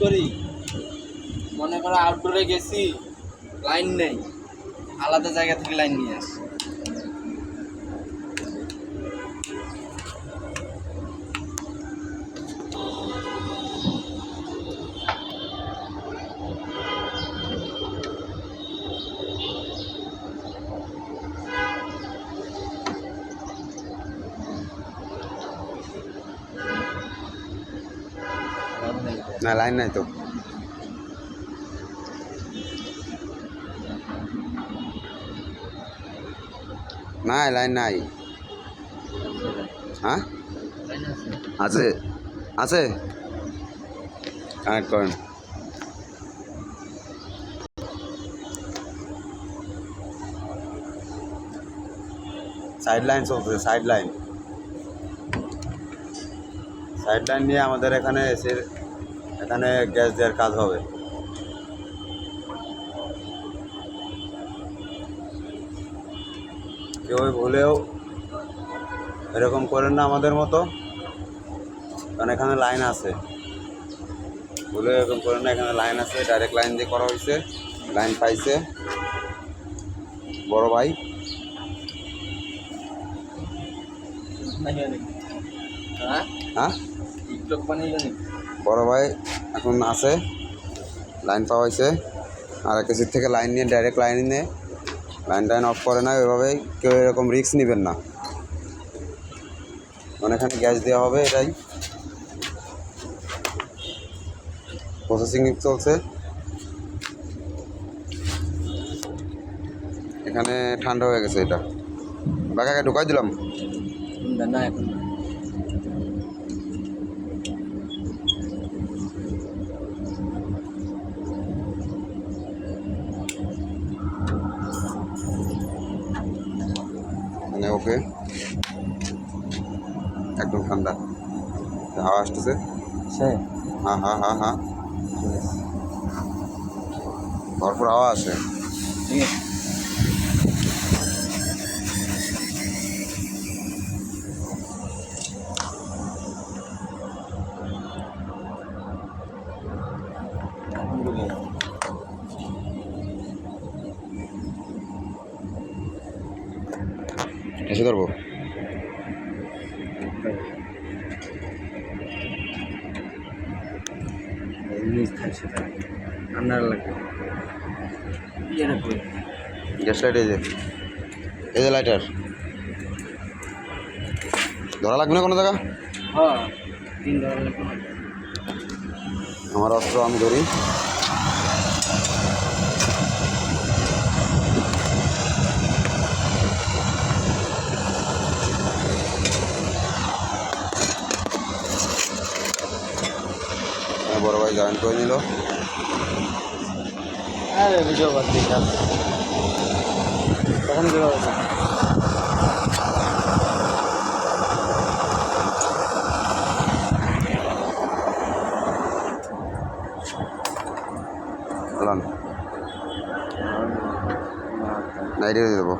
করি, মনে করো আউটডোরে গেছি, লাইন নেই, আলাদা জায়গা থেকে লাইন নিয়ে আসি। না লাইন নাই তো, নাই লাইন নাই। হ্যাঁ আছে আছে, কানেক্ট করেন। সাইড লাইন চলছে, সাইড লাইন নিয়ে আমাদের এখানে এসে এখানে গ্যাস দেওয়ার কাজ হবে। কেউ ভুলেও এরকম করেন না আমাদের মতো, কারণ এখানে লাইন আছে। ভুলেও এরকম করেন না, এখানে লাইন আছে, ডাইরেক্ট লাইন দিয়ে করা হয়েছে। লাইন পাইছে বড় ভাই। হ্যাঁ বড় ভাই এখন আছে, লাইন পাওয়া হয়েছে। আর কিছুর থেকে লাইন নিয়ে ডাইরেক্ট লাইন নিয়ে লাইন টাইন অফ করে না, এভাবেই কেউ এরকম রিস্ক নেবেন না। মানে এখানে গ্যাস দেওয়া হবে, এটাই প্রসেসিং চলছে। এখানে ঠান্ডা হয়ে গেছে, এটা বাকাকে ঢুকাই দিলাম। না এখন মানে ওকে, একদম ঠান্ডা, হাওয়া আসতেছে। হ্যাঁ হ্যাঁ হ্যাঁ হ্যাঁ, ভরপুর হাওয়া আসে। ঠিক আছে। এসে ধরবো। আপনার লাগবে গ্যাস লাইট, এই যে লাইটার ধরা লাগবে না কোনো জায়গা। হ্যাঁ 3 ধরা লাগবে। আমার অস্ত্র আমি ধরি। বড় ভাই জয়েন করে নিল। আরে ভিডিও করতে কাজ তখন কি হবে? না এটা দিয়ে দেবো।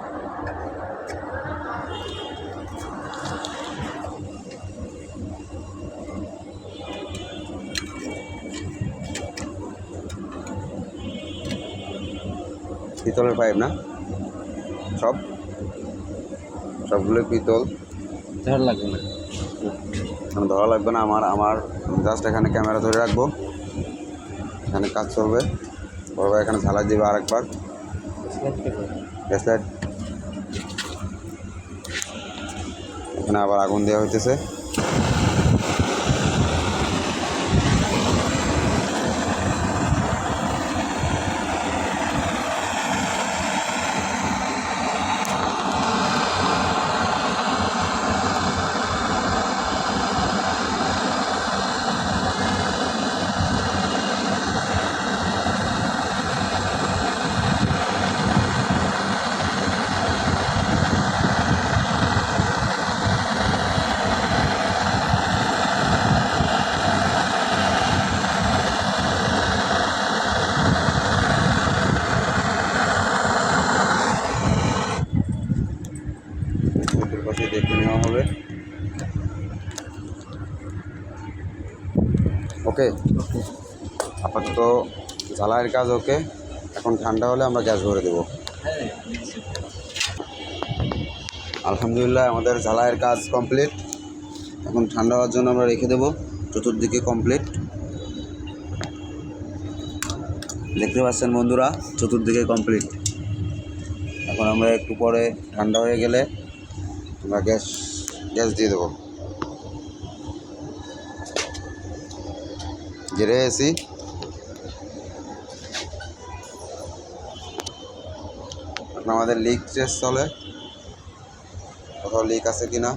পিতলের পাইপ না, সবগুলোই পিতল। ধর লাগবে না, ধরা লাগবে না। আমার জাস্ট এখানে ক্যামেরা ধরে রাখবো, এখানে কাজ চলবে। বড় ভাই এখানে ঝালাই দেবে আরেকবার। গ্যাস লাইট এখানে আবার আগুন দেওয়া হইতেছে। পাশে দেখে নেওয়া হবে। ওকে। আপাতত ঝালাইয়ের কাজ ওকে, এখন ঠান্ডা হলে আমরা গ্যাস ভরে দেবো। হ্যাঁ আলহামদুলিল্লাহ আমাদের ঝালাইয়ের কাজ কমপ্লিট। এখন ঠান্ডা হওয়ার জন্য আমরা রেখে দেবো। চতুর্দিকে কমপ্লিট, দেখতে পাচ্ছেন বন্ধুরা, চতুর্দিকে কমপ্লিট। এখন আমরা একটু পরে ঠান্ডা হয়ে গেলে আমরা গ্যাস দিয়ে দেবো। জেরে এসি এখন আমাদের লিক টেস্ট চলে, কোথাও লিক আছে কিনা।